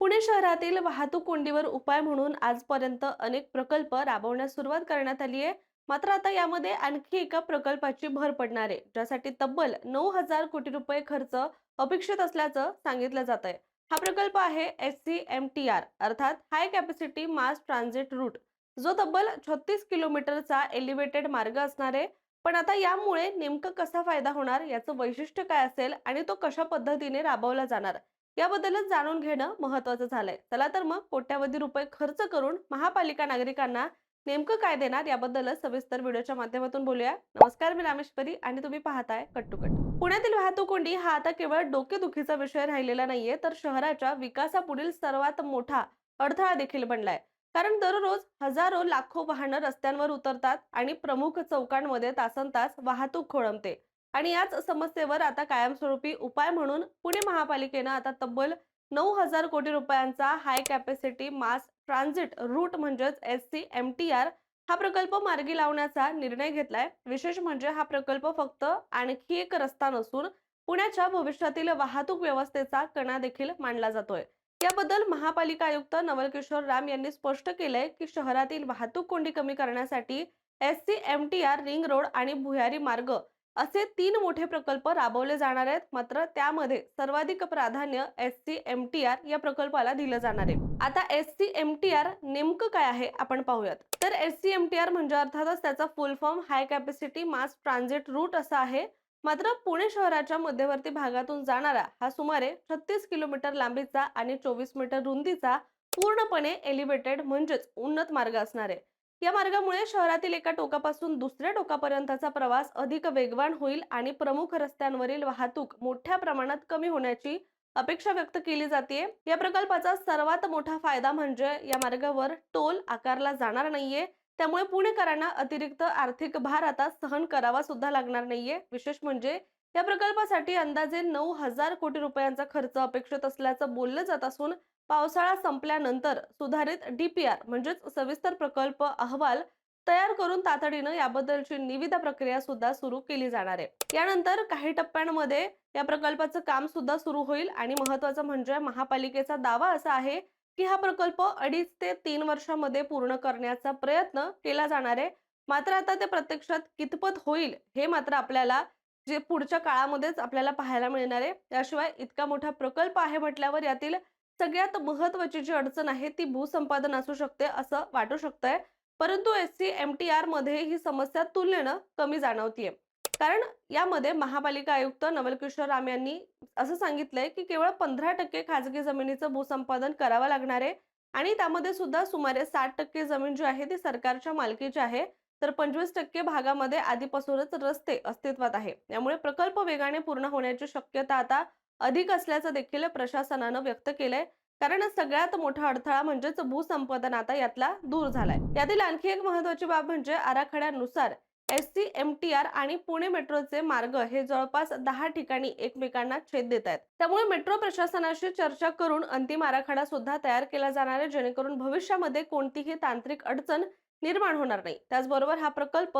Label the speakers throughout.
Speaker 1: पुणे शहरातील वाहतूक कोंडीवर उपाय म्हणून आजपर्यंत अनेक प्रकल्प राबवण्यास सुरुवात करण्यात आली आहे. मात्र आता यामध्ये आणखी एका प्रकल्पाची भर पडणार आहे, ज्यासाठी तब्बल 9,000 कोटी रुपये खर्च अपेक्षित असल्याचं सांगितलं जात आहे. हा प्रकल्प आहे SCMTR अर्थात हाय कॅपॅसिटी मास ट्रान्झिट रूट, जो तब्बल 36 किलोमीटरचा एलिव्हेटेड मार्ग असणार आहे. पण आता यामुळे नेमकं कसा फायदा होणार, याचं वैशिष्ट्य काय असेल आणि तो कशा पद्धतीने राबवला जाणार, याबद्दलच जाणून घेणं महत्त्वाचं झालंय. चला तर मग कोट्यावधी रुपये खर्च करून महापालिका नागरिकांना नेमकं काय देणार, याबद्दलच सविस्तर व्हिडिओच्या माध्यमातून बोलूया. नमस्कार, मी रामेश्वरी आणि तुम्ही पाहताय कट टू कट. पुण्यातील वाहतूक कोंडी हा आता केवळ डोकेदुखीचा विषय राहिलेला नाहीये, तर शहराच्या विकासापुढील सर्वात मोठा अडथळा देखील बनलाय. कारण दररोज हजारो लाखो वाहनं रस्त्यांवर उतरतात आणि प्रमुख चौकांमध्ये तासनतास वाहतूक खोळंबते. आणि याच समस्येवर आता कायमस्वरूपी उपाय म्हणून पुणे महापालिकेनं आता तब्बल 9,000 कोटी रुपयांचा हाय कॅपॅसिटी मास ट्रान्झिट रूट म्हणजेच SCMTR हा प्रकल्प मार्गी लावण्याचा निर्णय घेतलाय. विशेष म्हणजे हा प्रकल्प फक्त आणखी एक रस्ता नसून पुण्याच्या भविष्यातील वाहतूक व्यवस्थेचा कणा देखील मानला जातोय. याबद्दल महापालिका आयुक्त नवल किशोर राम यांनी स्पष्ट केलंय की शहरातील वाहतूक कोंडी कमी करण्यासाठी SCMTR रिंग रोड आणि भुयारी मार्ग असे 3 मोठे प्रकल्प राबवले जाणार आहेत. मात्र त्यामध्ये सर्वाधिक प्राधान्य SCMTR या प्रकल्पाला दिलं जाणार आहे. आता SCMTR नेमकं काय आहे आपण पाहूयात. तर SCMTR म्हणजे अर्थातच त्याचा फुल फॉर्म हाय कॅपॅसिटी मास ट्रान्झिट रूट असा आहे. मात्र पुणे शहराच्या मध्यवर्ती भागातून जाणारा हा सुमारे 36 किलोमीटर लांबीचा आणि 24 मीटर रुंदीचा पूर्णपणे एलिव्हेटेड म्हणजेच उन्नत मार्ग असणार आहे. या मार्गामुळे शहरातील एका टोकापासून दुसऱ्या टोकापर्यंतचा प्रवास अधिक वेगवान होईल आणि प्रमुख रस्त्यांवरील वाहतूक मोठ्या प्रमाणात कमी होण्याची अपेक्षा व्यक्त केली जाते. या प्रकल्पाचा सर्वात मोठा फायदा म्हणजे या मार्गावर टोल आकारला जाणार नाहीये. त्यामुळे पुणेकरांना अतिरिक्त आर्थिक भार आता सहन करावा सुद्धा लागणार नाहीये. विशेष म्हणजे या प्रकल्पासाठी अंदाजे 9,000 कोटी रुपयांचा खर्च अपेक्षित असल्याचं बोललं जात असून पावसाळा संपल्यानंतर सुधारित DPR म्हणजेच सविस्तर प्रकल्प अहवाल तयार करून तातडीनं याबद्दलची निविदा प्रक्रिया सुद्धा सुरू केली जाणार आहे. यानंतर काही टप्प्यांमध्ये या प्रकल्पाचं काम सुद्धा सुरू होईल आणि महत्त्वाचं म्हणजे महापालिकेचा दावा असा आहे की हा प्रकल्प 2.5 ते 3 वर्षांमध्ये पूर्ण करण्याचा प्रयत्न केला जाणार आहे. मात्र आता ते प्रत्यक्षात कितपत होईल हे मात्र आपल्याला जे पुढच्या काळामध्येच आपल्याला पाहायला मिळणार आहे. त्याशिवाय इतका मोठा प्रकल्प आहे म्हटल्यावर यातील सगळ्यात महत्त्वाची जी अडचण आहे ती भूसंपादन असू शकते असं वाटू शकतंय. परंतु SCMTR मध्ये ही समस्या तुलनेनं कमी जाणवतीये. कारण यामध्ये महापालिका आयुक्त नवल किशोर राम यांनी असं सांगितलंय की केवळ 15% खाजगी जमिनीचं भूसंपादन करावं लागणार आहे आणि त्यामध्ये सुद्धा सुमारे 60% जमीन जी आहे ती सरकारच्या मालकीची आहे. तर 25% भागामध्ये आधीपासूनच रस्ते अस्तित्वात आहे. यामुळे प्रकल्प वेगाने पूर्ण होण्याची शक्यता आता अधिक असल्याचं देखील प्रशासनानं व्यक्त केलंय. कारण सगळ्यात मोठा अडथळा म्हणजेच भूसंपादन आता यातला दूर झालाय. यातील आणखी एक महत्त्वाची बाब म्हणजे आराखड्यानुसार SCMTR आणि पुणे मेट्रोचे मार्ग हे जवळपास 10 ठिकाणी एकमेकांना छेद देत आहेत. त्यामुळे मेट्रो प्रशासनाशी चर्चा करून अंतिम आराखडा सुद्धा तयार केला जाणार आहे, जेणेकरून भविष्यामध्ये कोणतीही तांत्रिक अडचण निर्माण होणार नाही. त्याचबरोबर हा प्रकल्प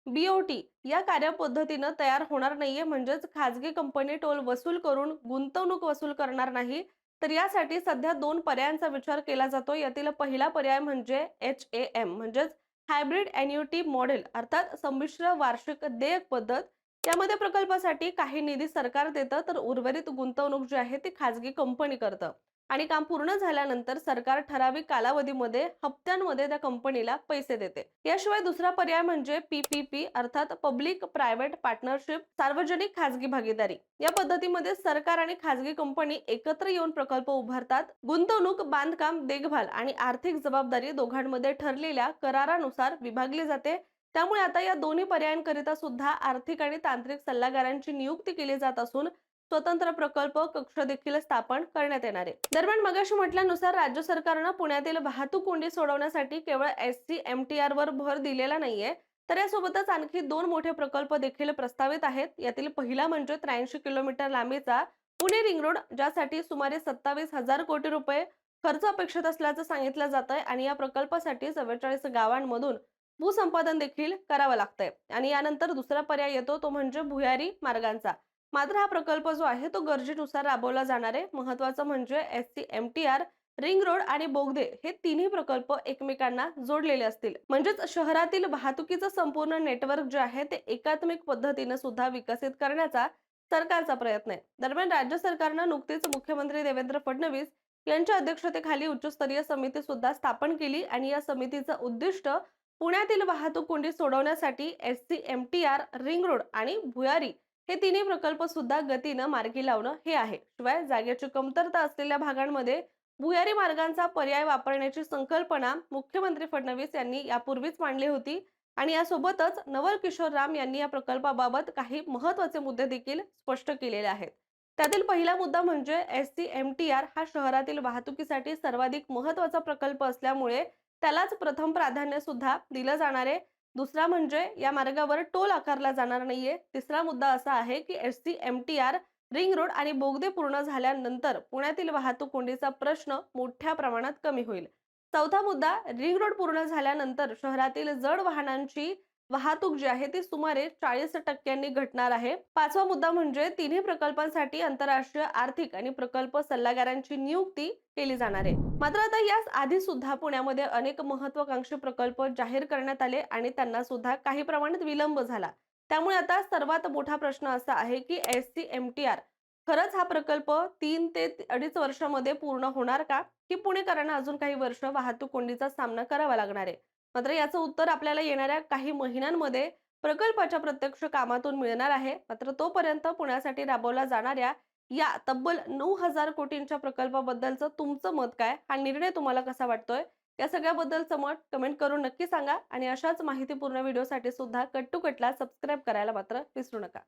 Speaker 1: BOT या कार्यपद्धतीनं तयार होणार नाहीये, म्हणजेच खाजगी कंपनी टोल वसूल करून गुंतवणूक वसूल करणार नाही. तर यासाठी सध्या 2 पर्यायांचा विचार केला जातो. यातील पहिला पर्याय म्हणजे HAM म्हणजेच हायब्रिड ॲन्युइटी मॉडेल अर्थात संमिश्र वार्षिक देयक पद्धत. यामध्ये प्रकल्पासाठी काही निधी सरकार देतं तर उर्वरित गुंतवणूक जी आहे ती खाजगी कंपनी करतं आणि काम पूर्ण झाल्यानंतर सरकार ठराविक कालावधीमध्ये हप्त्यांमध्ये त्या कंपनीला पैसे देते. याशिवाय दुसरा पर्याय म्हणजे PPP अर्थात पब्लिक प्रायव्हेट पार्टनरशिप सार्वजनिक खाजगी भागीदारी. या पद्धतीमध्ये सरकार आणि खाजगी कंपनी एकत्र येऊन प्रकल्प उभारतात. गुंतवणूक, बांधकाम, देखभाल आणि आर्थिक जबाबदारी दोघांमध्ये ठरलेल्या करारानुसार विभागली जाते. त्यामुळे आता या दोन्ही पर्यायांकरिता सुद्धा आर्थिक आणि तांत्रिक सल्लागारांची नियुक्ती केली जात असून स्वतंत्र प्रकल्प कक्ष देखील स्थापन करण्यात येणार आहे. दरम्यान मगाशी म्हटल्यानुसार राज्य सरकारनं पुण्यातील वाहतूक कोंडी सोडवण्यासाठी केवळ SCMTR वर भर दिलेला नाहीये, तर यासोबतच आणखी 2 मोठे प्रकल्प देखील प्रस्तावित आहेत. यातील पहिला म्हणजे 83 किलोमीटर लांबीचा पुणे रिंग रोड, ज्यासाठी सुमारे 27,000 कोटी रुपये खर्च अपेक्षित असल्याचं सांगितलं जातंय आणि या प्रकल्पासाठी 44 गावांमधून भूसंपादन देखील करावं लागतंय. आणि यानंतर दुसरा पर्याय येतो तो म्हणजे भुयारी मार्गांचा. मात्र हा प्रकल्प जो आहे तो गरजेनुसार राबवला जाणार आहे. महत्त्वाचं म्हणजे SCMTR रिंग रोड आणि बोगदे हे तिन्ही प्रकल्प एकमेकांना जोडलेले असतील. म्हणजेच शहरातील वाहतुकीचं संपूर्ण नेटवर्क जे आहे ते एकात्मिक पद्धतीने सुद्धा विकसित करण्याचा सरकारचा प्रयत्न आहे. दरम्यान राज्य सरकारनं नुकतीच मुख्यमंत्री देवेंद्र फडणवीस यांच्या अध्यक्षतेखाली उच्चस्तरीय समिती सुद्धा स्थापन केली आणि या समितीचं उद्दिष्ट पुण्यातील वाहतूक कोंडी सोडवण्यासाठी SCMTR, रिंग रोड आणि भुयारी हे तिन्ही प्रकल्प सुद्धा गतीनं मार्गी लावणं हे आहे. शिवाय जागेची कमतरता असलेल्या भागांमध्ये भुयारी मार्गांचा पर्याय वापरण्याची संकल्पना मुख्यमंत्री फडणवीस यांनी यापूर्वीच मांडली होती आणि यासोबतच नवल किशोर राम यांनी या प्रकल्पाबाबत काही महत्त्वाचे मुद्दे देखील स्पष्ट केलेले आहेत. त्यातील पहिला मुद्दा म्हणजे SCMTR हा शहरातील वाहतुकीसाठी सर्वाधिक महत्त्वाचा प्रकल्प असल्यामुळे त्यालाच प्रथम प्राधान्य सुद्धा दिलं जाणार आहे. दुसरा म्हणजे या मार्गावर टोल आकारला जाणार नाहीये. तिसरा मुद्दा असा आहे की SCMTR, रिंग रोड आणि बोगदे पूर्ण झाल्यानंतर पुण्यातील वाहतूक कोंडीचा प्रश्न मोठ्या प्रमाणात कमी होईल. चौथा मुद्दा, रिंग रोड पूर्ण झाल्यानंतर शहरातील जड वाहनांची वाहतूक जी आहे ती सुमारे 40% घटणार आहे. पाचवा मुद्दा म्हणजे तिन्ही प्रकल्पांसाठी आंतरराष्ट्रीय आर्थिक आणि प्रकल्प सल्लागारांची नियुक्ती केली जाणार आहे. मात्र आता याच आधी सुद्धा पुण्यामध्ये अनेक महत्वाकांक्षी प्रकल्प जाहीर करण्यात आले आणि त्यांना सुद्धा काही प्रमाणात विलंब झाला. त्यामुळे आता सर्वात मोठा प्रश्न असा आहे की SCMTR खरंच हा प्रकल्प 3 ते 2.5 वर्षामध्ये पूर्ण होणार का? की पुणेकरांना अजून काही वर्ष वाहतूक कोंडीचा सामना करावा लागणार आहे? मात्र याचं उत्तर आपल्याला येणाऱ्या काही महिन्यांमध्ये प्रकल्पाच्या प्रत्यक्ष कामातून मिळणार आहे. मात्र तोपर्यंत पुण्यासाठी राबवला जाणाऱ्या या तब्बल 9,000 कोटींच्या प्रकल्पाबद्दलचं तुमचं मत काय? हा निर्णय तुम्हाला कसा वाटतोय? या सगळ्याबद्दलचं मत कमेंट करून नक्की सांगा आणि अशाच माहितीपूर्ण व्हिडिओसाठी सुद्धा कट टू कटला सबस्क्राईब करायला मात्र विसरू नका.